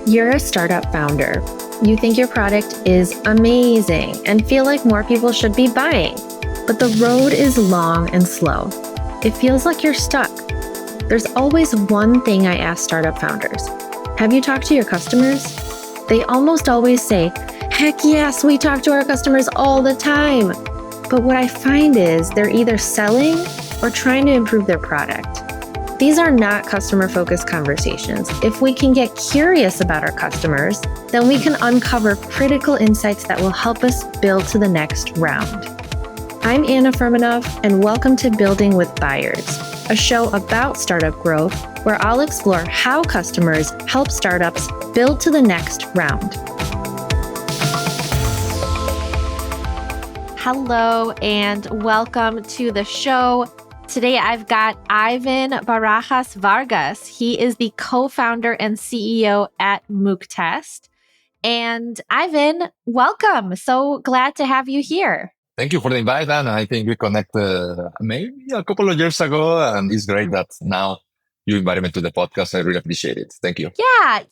You're a startup founder. You think your product is amazing and feel like more people should be buying. But the road is long and slow. It feels like you're stuck. There's always one thing I ask startup founders. Have you talked to your customers? They almost always say, heck yes, we talk to our customers all the time. But what I find is they're either selling or trying to improve their product. These are not customer-focused conversations. If we can get curious about our customers, then we can uncover critical insights that will help us build to the next round. I'm Anna Firmenov, and welcome to Building with Buyers, a show about startup growth where I'll explore how customers help startups build to the next round. Hello, and welcome to the show. Today, I've got Ivan Barajas Vargas. He is the co-founder and CEO at Muuktest. And Ivan, welcome. So glad to have you here. Thank you for the invite, and I think we connected maybe a couple of years ago, and it's great that now you invited me to the podcast. I really appreciate it. Thank you. Yeah,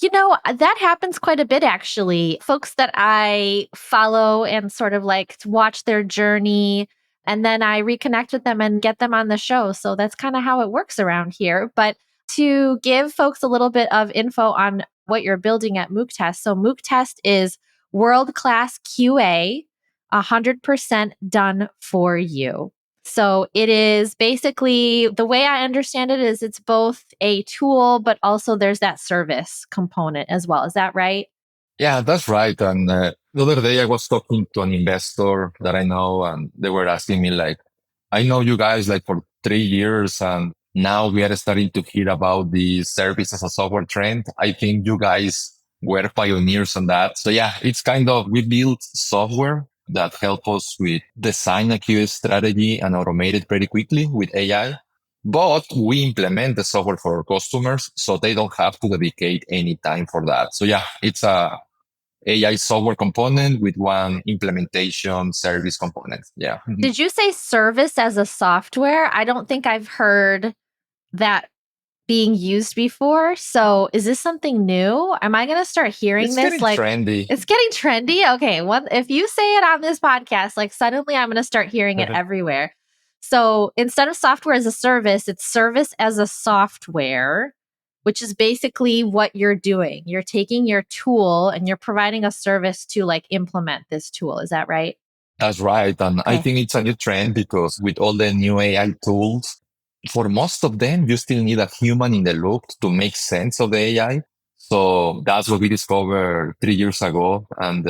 that happens quite a bit, actually. Folks that I follow and sort of like watch their journey, and then I reconnect with them and get them on the show. So that's kind of how it works around here. But to give folks a little bit of info on what you're building at Muuktest. So Muuktest is world-class QA, 100% done for you. So it is basically, the way I understand it is it's both a tool, but also there's that service component as well. Is that right? Yeah, that's right. And the other day I was talking to an investor that I know, and they were asking me like, I know you guys like for 3 years, and now we are starting to hear about the service as a software trend. I think you guys were pioneers on that. So yeah, it's kind of, we built software that help us with design a QA strategy and automate it pretty quickly with AI. But we implement the software for our customers, so they don't have to dedicate any time for that. So yeah, it's a AI software component with one implementation service component. Yeah. Did you say service as a software? I don't think I've heard that being used before. So is this something new? Am I going to start hearing It's this? getting trendy. It's getting trendy. Okay. If you say it on this podcast, like suddenly I'm going to start hearing it everywhere. So instead of software as a service, it's service as a software, which is basically what you're doing. You're taking your tool and you're providing a service to like implement this tool. Is that right? That's right. And I think it's a new trend because with all the new AI tools, for most of them, you still need a human in the loop to make sense of the AI. So that's what we discovered 3 years ago. And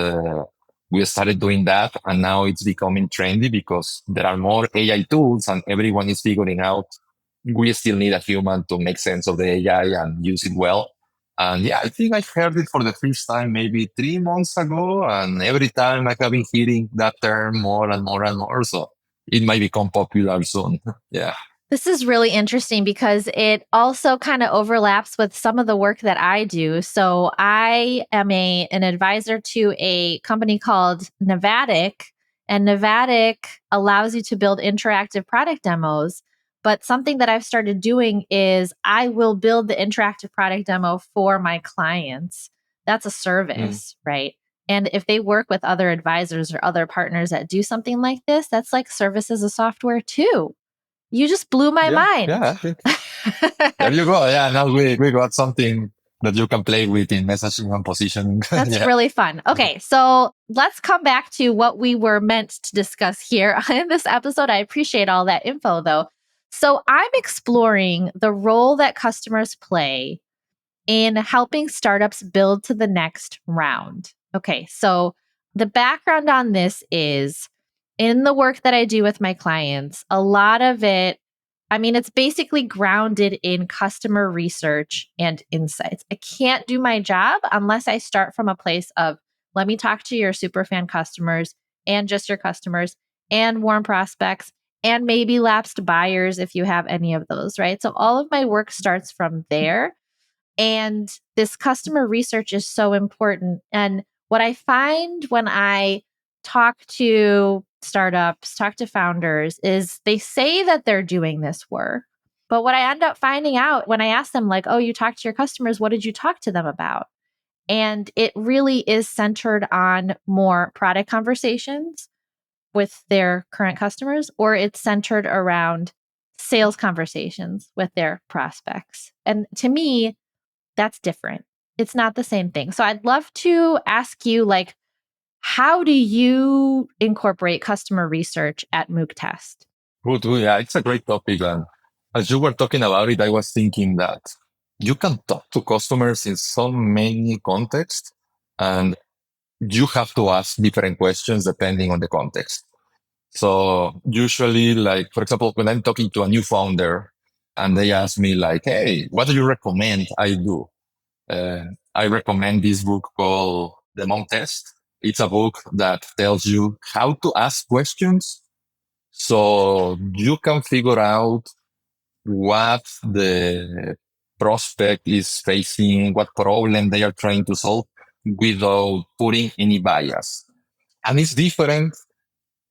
we started doing that. And now it's becoming trendy because there are more AI tools and everyone is figuring out we still need a human to make sense of the AI and use it well. And yeah, I think I heard it for the first time maybe 3 months ago. And every time I have been hearing that term more and more and more. So it might become popular soon. Yeah. This is really interesting because it also kind of overlaps with some of the work that I do. So I am an advisor to a company called Navatic, and Navatic allows you to build interactive product demos. But something that I've started doing is I will build the interactive product demo for my clients. That's a service, right? And if they work with other advisors or other partners that do something like this, that's like service as a software too. You just blew my mind. Yeah. There you go. Yeah. Now we got something that you can play with in messaging and positioning. That's really fun. Okay. So let's come back to what we were meant to discuss here in this episode. I appreciate all that info though. So I'm exploring the role that customers play in helping startups build to the next round. Okay. So the background on this is in the work that I do with my clients, a lot of it, it's basically grounded in customer research and insights. I can't do my job unless I start from a place of, let me talk to your superfan customers and just your customers and warm prospects and maybe lapsed buyers if you have any of those, right? So all of my work starts from there. And this customer research is so important. And what I find when I talk to startups, talk to founders, is they say that they're doing this work. But what I end up finding out when I ask them, like, oh, you talked to your customers, what did you talk to them about? And it really is centered on more product conversations with their current customers, or it's centered around sales conversations with their prospects. And to me, that's different. It's not the same thing. So I'd love to ask you, like, how do you incorporate customer research at Muuktest? Good, good. Yeah, it's a great topic. And as you were talking about it, I was thinking that you can talk to customers in so many contexts, and you have to ask different questions depending on the context. So usually, like, for example, when I'm talking to a new founder and they ask me like, hey, what do you recommend I do? Uh, I recommend this book called The Muuktest. It's a book that tells you how to ask questions so you can figure out what the prospect is facing, what problem they are trying to solve without putting any bias. And it's different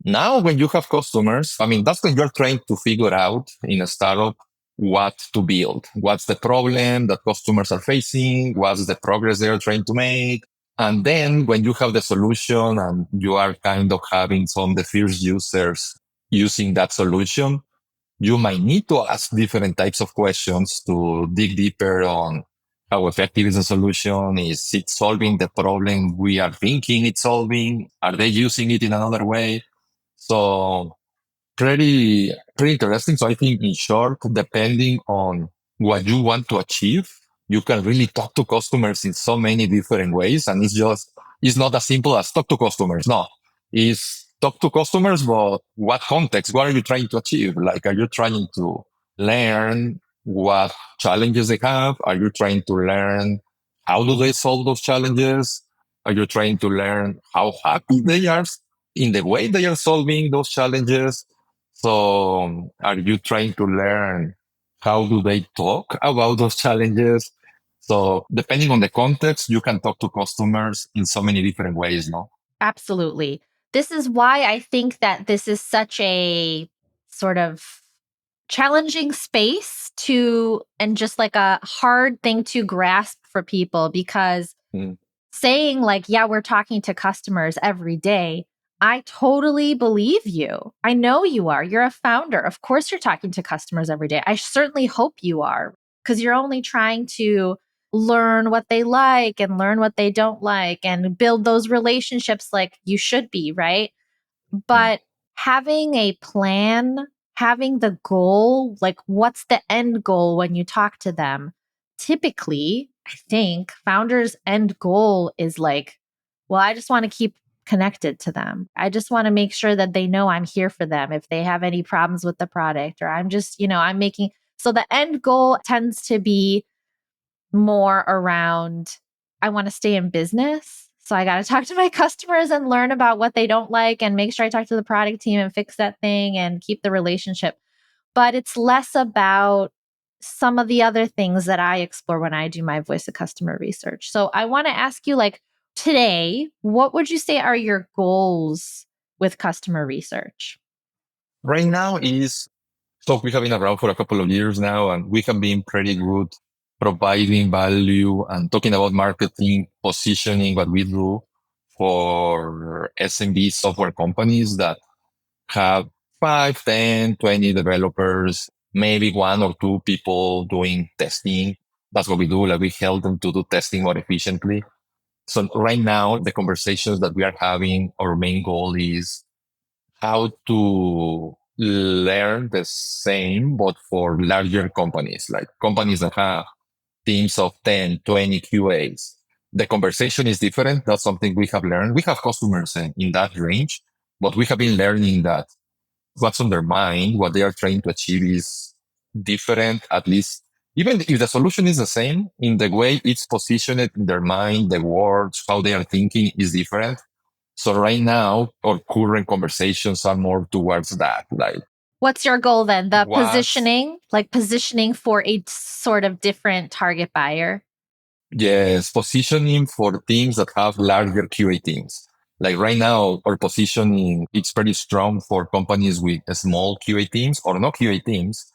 now when you have customers. I mean, that's when you're trying to figure out in a startup what to build. What's the problem that customers are facing? What's the progress they are trying to make? And then when you have the solution and you are kind of having some of the first users using that solution, you might need to ask different types of questions to dig deeper on how effective is the solution. Is it solving the problem we are thinking it's solving? Are they using it in another way? So pretty interesting. So I think in short, depending on what you want to achieve, you can really talk to customers in so many different ways. And it's not as simple as talk to customers. No, it's talk to customers, but what context? What are you trying to achieve? Like, are you trying to learn what challenges they have? Are you trying to learn how do they solve those challenges? Are you trying to learn how happy they are in the way they are solving those challenges? So are you trying to learn how do they talk about those challenges? So depending on the context, you can talk to customers in so many different ways, no? Absolutely. This is why I think that this is such a sort of challenging space to, and just like a hard thing to grasp for people, because Mm, saying, like, yeah, we're talking to customers every day, I totally believe you. I know you are. You're a founder. Of course, you're talking to customers every day. I certainly hope you are, because you're only trying to learn what they like and learn what they don't like and build those relationships like you should be, right? mm, But having a plan, having the goal, like, what's the end goal when you talk to them? Typically, I think founders' end goal is like, well, I just want to keep connected to them. I just want to make sure that they know I'm here for them if they have any problems with the product, or I'm just, I'm making, so the end goal tends to be more around, I want to stay in business. So I got to talk to my customers and learn about what they don't like and make sure I talk to the product team and fix that thing and keep the relationship. But it's less about some of the other things that I explore when I do my voice of customer research. So I want to ask you, like, today, what would you say are your goals with customer research? Right now is, so we have been around for a couple of years now, and we have been pretty good providing value and talking about marketing, positioning what we do for SMB software companies that have 5, 10, 20 developers, maybe one or two people doing testing. That's what we do. Like, we help them to do testing more efficiently. So right now, the conversations that we are having, our main goal is how to learn the same, but for larger companies, like companies that have teams of 10, 20 QAs. The conversation is different. That's something we have learned. We have customers in that range, but we have been learning that what's on their mind, what they are trying to achieve is different, at least. Even if the solution is the same, in the way it's positioned in their mind, the words, how they are thinking is different. So right now, our current conversations are more towards that. Like, What's your goal then? The what? positioning, like positioning for a sort of different target buyer? Yes, positioning for teams that have larger QA teams. Like right now, our positioning, it's pretty strong for companies with small QA teams or no QA teams.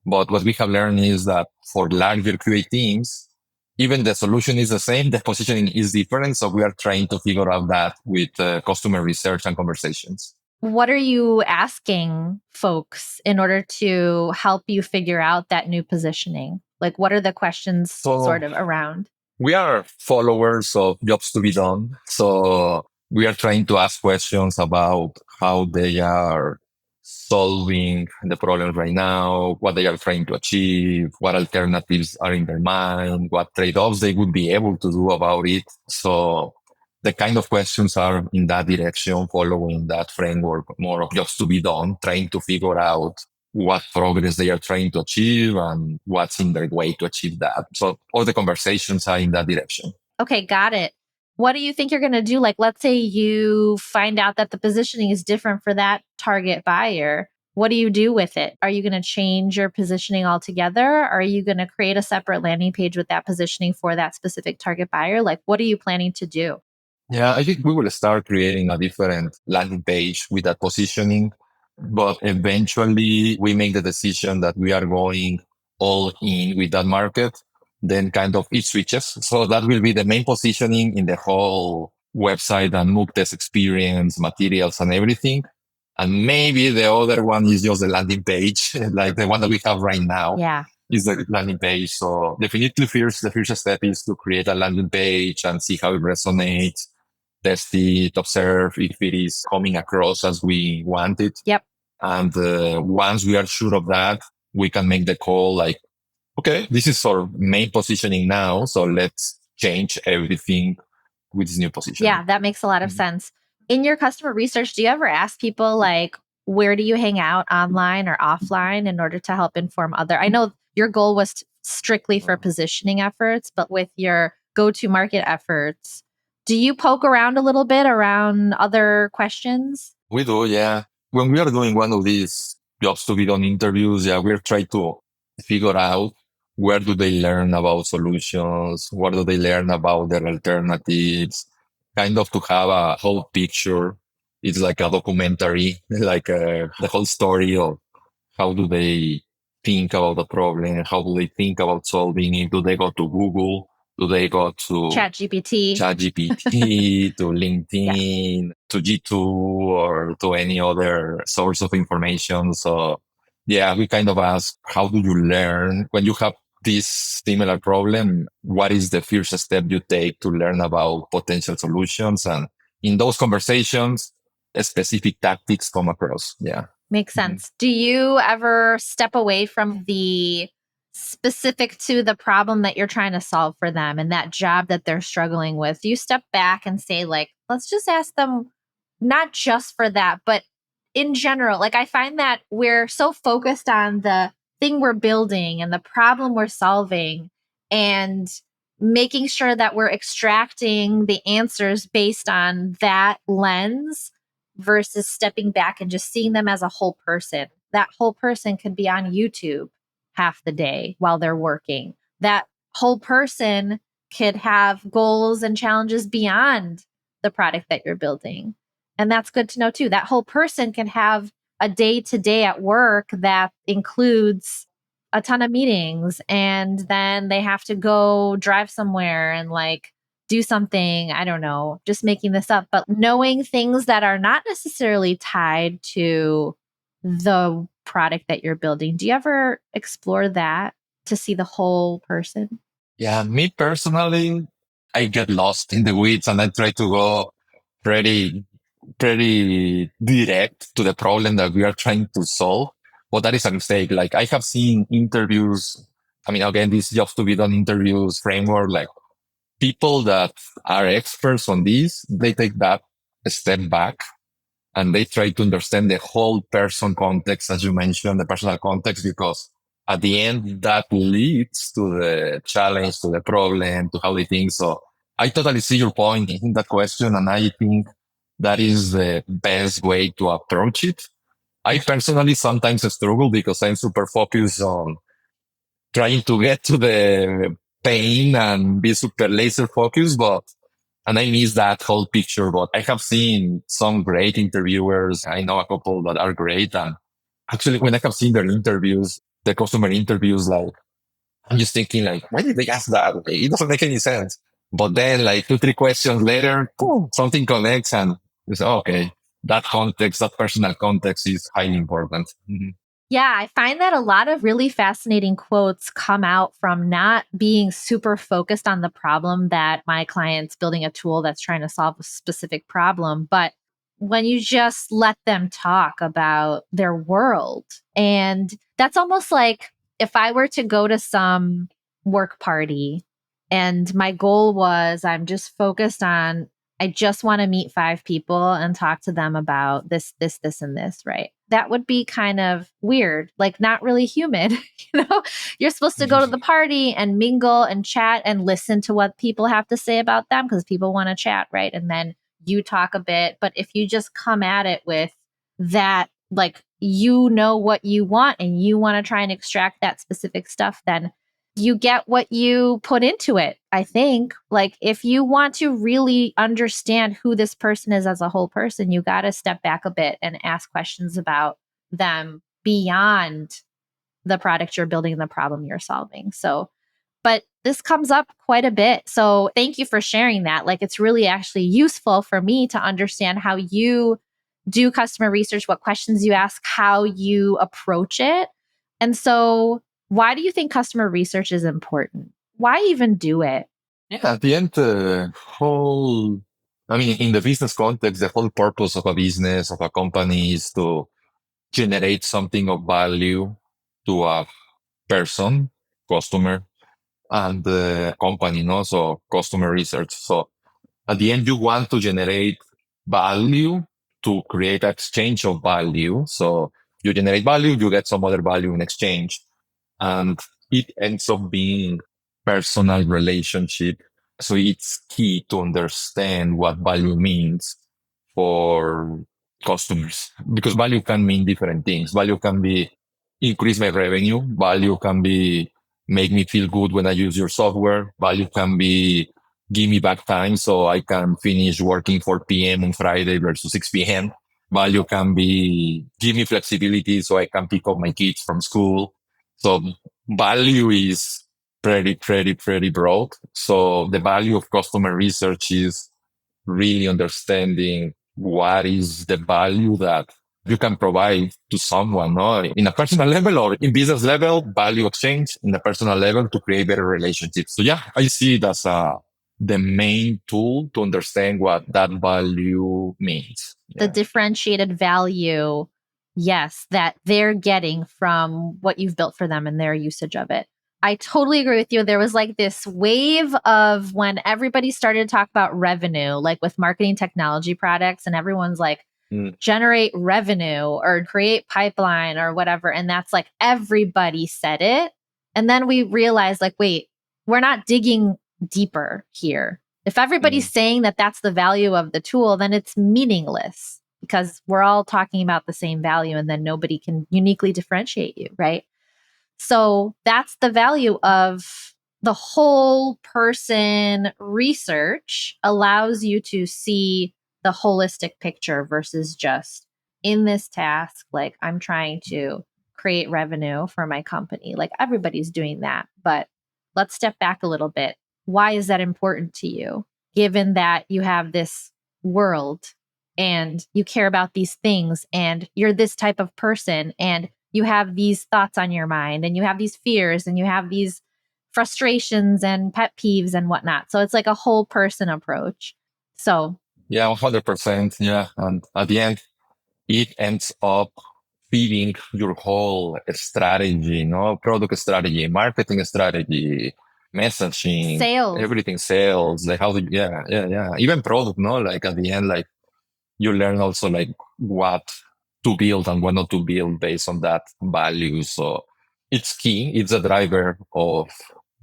But what we have learned is that for larger QA teams, even the solution is the same, the positioning is different. So we are trying to figure out that with customer research and conversations. What are you asking folks in order to help you figure out that new positioning? Like, what are the questions So sort of around? we are followers of jobs to be done. So we are trying to ask questions about how they are solving the problem right now, what they are trying to achieve, what alternatives are in their mind, what trade-offs they would be able to do about it. So the kind of questions are in that direction, following that framework, more of jobs to be done, trying to figure out what progress they are trying to achieve and what's in their way to achieve that. So all the conversations are in that direction. Okay, got it. What do you think you're going to do? Like, let's say you find out that the positioning is different for that target buyer. What do you do with it? Are you going to change your positioning altogether? Are you going to create a separate landing page with that positioning for that specific target buyer? Like, what are you planning to do? Yeah, I think we will start creating a different landing page with that positioning, but eventually we make the decision that we are going all in with that market, then kind of it switches. So that will be the main positioning in the whole website and Muuktest experience, materials and everything. And maybe the other one is just the landing page, like the one that we have right now Yeah. is the landing page. So definitely first, the first step is to create a landing page and see how it resonates, test it, observe if it is coming across as we want it. Yep. And once we are sure of that, we can make the call like, okay, this is our main positioning now. So let's change everything with this new positioning. Yeah, that makes a lot of Mhm. sense. In your customer research, do you ever ask people like, where do you hang out online or offline in order to help inform other? I know your goal was strictly for positioning efforts, but with your go to market efforts, do you poke around a little bit around other questions? We do, yeah. When we are doing one of these jobs to be done interviews, yeah, we're trying to figure out where do they learn about solutions, what do they learn about their alternatives, kind of to have a whole picture. It's like a documentary, like the whole story of how do they think about the problem, how do they think about solving it, do they go to Google, do they go to Chat GPT. ChatGPT, to Yeah, LinkedIn, to G2 or to any other source of information. So yeah, we kind of ask, how do you learn when you have this similar problem? What is the first step you take to learn about potential solutions? And in those conversations, specific tactics come across. Yeah. makes Mhm. sense. Do you ever step away from the specific to the problem that you're trying to solve for them and that job that they're struggling with? Do you step back and say, like, let's just ask them, not just for that, but in general? Like, I find that we're so focused on the thing we're building and the problem we're solving and making sure that we're extracting the answers based on that lens versus stepping back and just seeing them as a whole person. That whole person could be on YouTube half the day while they're working. That whole person could have goals and challenges beyond the product that you're building. And that's good to know too. That whole person can have a day to day at work that includes a ton of meetings and then they have to go drive somewhere and like do something, I don't know, just making this up, but knowing things that are not necessarily tied to the product that you're building. Do you ever explore that to see the whole person? Yeah, me personally, I get lost in the weeds and I try to go pretty, pretty direct to the problem that we are trying to solve. But that is a mistake. Like I have seen interviews. I mean, again, this jobs to be done interviews framework, like people that are experts on this, they take that a step back and they try to understand the whole person context, as you mentioned, the personal context, because at the end that leads to the challenge, to the problem, to how they think. So I totally see your point in that question. And I think that is the best way to approach it. I personally sometimes struggle because I'm super focused on trying to get to the pain and be super laser focused, but and I miss that whole picture. But I have seen some great interviewers. I know a couple that are great. And actually, when I have seen their interviews, the customer interviews, like I'm just thinking like, why did they ask that? It doesn't make any sense. But then like two, three questions later, boom, something connects and it's okay. That context, that personal context is highly important. Mhm. Yeah, I find that a lot of really fascinating quotes come out from not being super focused on the problem that my client's building a tool that's trying to solve a specific problem, but when you just let them talk about their world. And that's almost like if I were to go to some work party and my goal was I'm just focused on I just want to meet 5 people and talk to them about this, and this, right? That would be kind of weird, like not really human. You're supposed to go to the party and mingle and chat and listen to what people have to say about them because people want to chat, right? And then you talk a bit. But if you just come at it with that, like, what you want and you want to try and extract that specific stuff, then you get what you put into it. I think, like, if you want to really understand who this person is as a whole person, you got to step back a bit and ask questions about them beyond the product you're building and the problem you're solving. So, but this comes up quite a bit. So, thank you for sharing that. Like, it's really actually useful for me to understand how you do customer research, what questions you ask, how you approach it. And so, why do you think customer research is important? Why even do it? Yeah, at the end, I mean, in the business context, the whole purpose of a business, of a company is to generate something of value to a person, customer, and the company, no? So customer research. So at the end, you want to generate value to create exchange of value. So you generate value, you get some other value in exchange. And it ends up being personal relationship. So it's key to understand what value means for customers because value can mean different things. Value can be increase my revenue. Value can be make me feel good when I use your software. Value can be give me back time so I can finish working 4 p.m. on Friday versus 6 p.m. Value can be give me flexibility so I can pick up my kids from school. So value is pretty broad. So the value of customer research is really understanding what is the value that you can provide to someone, no? In a personal level or in business level, value exchange in a personal level to create better relationships. So yeah, I see it as the main tool to understand what that value means. The Yeah. differentiated value, yes, that they're getting from what you've built for them and their usage of it. I totally agree with you. There was like this wave of when everybody started to talk about revenue, like with marketing technology products, and everyone's like, Mm. generate revenue or create pipeline or whatever. And that's like everybody said it. And then we realized, like, wait, we're not digging deeper here. If everybody's Mm. saying that that's the value of the tool, then it's meaningless because we're all talking about the same value and then nobody can uniquely differentiate you, right? So that's the value of the whole person research allows you to see the holistic picture versus just in this task, like I'm trying to create revenue for my company. Like everybody's doing that. But let's step back a little bit. Why is that important to you? Given that you have this world and you care about these things and you're this type of person and you have these thoughts on your mind and you have these fears and you have these frustrations and pet peeves and whatnot. So it's like a whole person approach. So Yeah, 100%. Yeah. And at the end, it ends up feeding your whole strategy, no product strategy, marketing strategy, messaging, sales, everything sales, like how to, yeah. Even product, no, like at the end, like you learn also like what to build and what not to build based on that value. So it's key. It's a driver of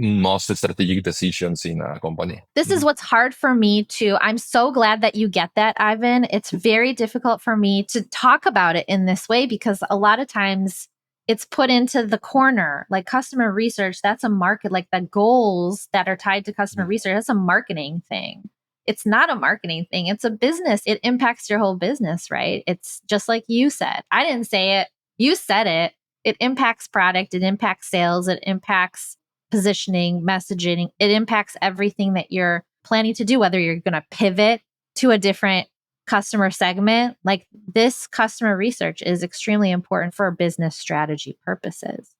most strategic decisions in a company. this is what's hard for me to. I'm so glad that you get that, Ivan. It's very difficult for me to talk about it in this way because a lot of times it's put into the corner. Like customer research, that's a market, like the goals that are tied to customer research, that's a marketing thing. It's not a marketing thing, it's a business. It impacts your whole business, right? It's just like you said. I didn't say it, you said it. It impacts product, it impacts sales, it impacts positioning, messaging. It impacts everything that you're planning to do, whether you're going to pivot to a different customer segment. Like this customer research is extremely important for business strategy purposes.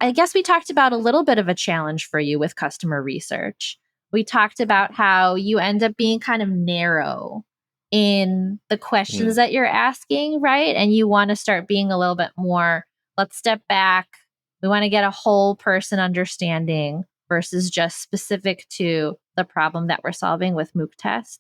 I guess we talked about a little bit of a challenge for you with customer research. We talked about how you end up being kind of narrow in the questions that you're asking, right? And you want to start being a little bit more, let's step back. We want to get a whole person understanding versus just specific to the problem that we're solving with Muuktest.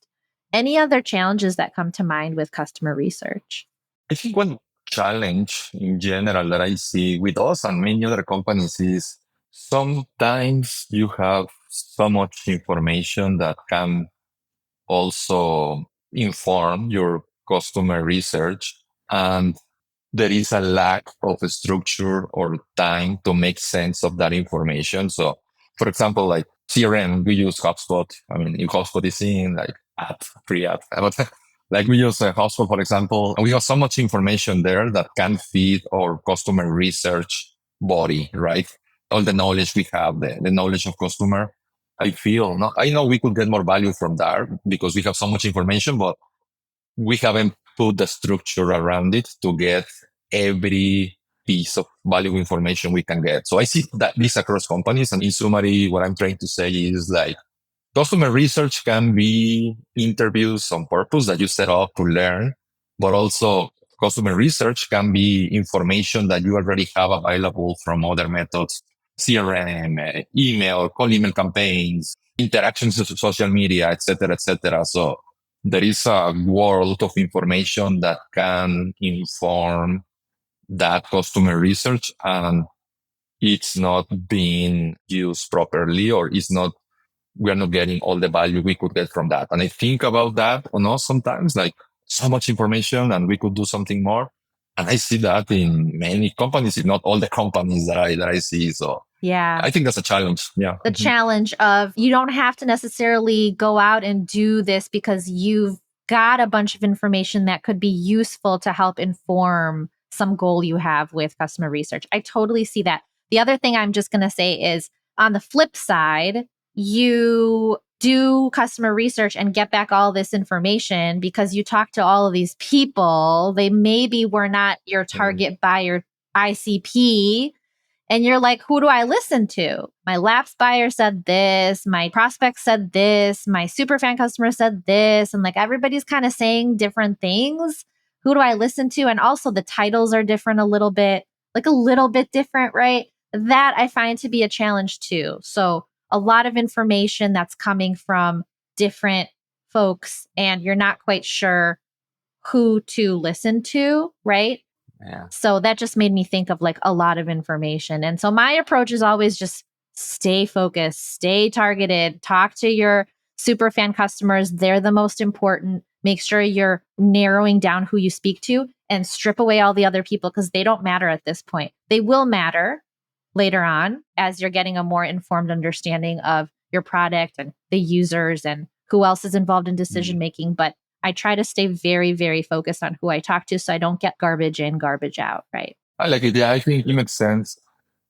Any other challenges that come to mind with customer research? I think one challenge in general that I see with us and many other companies is sometimes you have so much information that can also inform your customer research, and there is a lack of a structure or time to make sense of that information. So, for example, like CRM, we use HubSpot. I mean, HubSpot is in like free app. But like we use HubSpot, for example, and we have so much information there that can feed our customer research body, right? All the knowledge we have, the knowledge of customer. I feel, no, I know we could get more value from that because we have so much information, but we haven't put the structure around it to get every piece of valuable information we can get. So I see that this across companies. And in summary, what I'm trying to say is like customer research can be interviews on purpose that you set up to learn, but also customer research can be information that you already have available from other methods, CRM, email, cold email campaigns, interactions with social media, etc., etc. So there is a world of information that can inform that customer research, and it's not being used properly, or we are not getting all the value we could get from that. And I think about that on us sometimes, like so much information and we could do something more. And I see that in many companies, if not all the companies that I see. So Yeah. I think that's a challenge. Yeah. The challenge of you don't have to necessarily go out and do this because you've got a bunch of information that could be useful to help inform some goal you have with customer research. I totally see that. The other thing I'm just going to say is on the flip side, you do customer research and get back all this information because you talk to all of these people. They maybe were not your target buyer ICP. And you're like, who do I listen to? My lapse buyer said this, my prospect said this, my superfan customer said this. And like everybody's kind of saying different things. Who do I listen to? And also the titles are different a little bit different, right? That I find to be a challenge too. So a lot of information that's coming from different folks and you're not quite sure who to listen to, right? Yeah. So that just made me think of like a lot of information. And so my approach is always just stay focused, stay targeted, talk to your super fan customers. They're the most important. Make sure you're narrowing down who you speak to and strip away all the other people because they don't matter at this point. They will matter later on as you're getting a more informed understanding of your product and the users and who else is involved in decision making. But I try to stay very, very focused on who I talk to so I don't get garbage in, garbage out, right? I like it. Yeah, I think it makes sense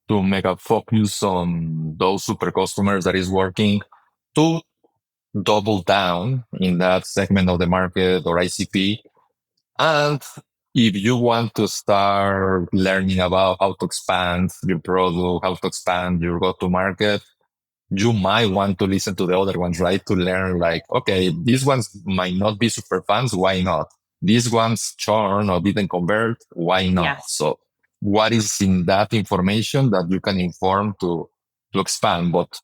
to make a focus on those super customers that is working to double down in that segment of the market or ICP. And if you want to start learning about how to expand your product, how to expand your go-to market, you might want to listen to the other ones, right? To learn like, okay, these ones might not be super fans. Why not? These ones churn or didn't convert. Why not? Yes. So what is in that information that you can inform to expand, but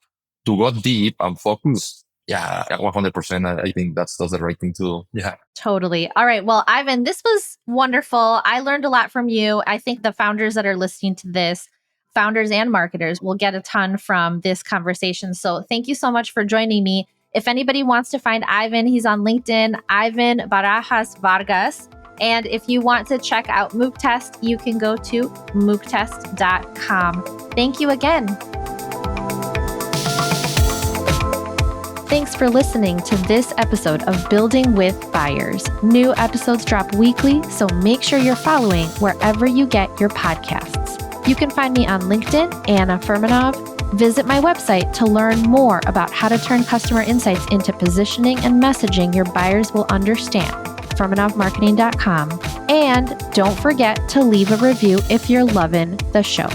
to go deep and focus? Yeah, 100%. I think that's the right thing to do. Yeah. Totally. All right. Well, Ivan, this was wonderful. I learned a lot from you. I think the founders that are listening to this, founders and marketers, will get a ton from this conversation. So thank you so much for joining me. If anybody wants to find Ivan, he's on LinkedIn, Ivan Barajas Vargas. And if you want to check out Muuktest, you can go to muuktest.com. Thank you again. Thanks for listening to this episode of Building with Buyers. New episodes drop weekly, so make sure you're following wherever you get your podcasts. You can find me on LinkedIn, Anna Furmanov, Visit my website to learn more about how to turn customer insights into positioning and messaging your buyers will understand. FromAndOffMarketing.com. And don't forget to leave a review if you're loving the show.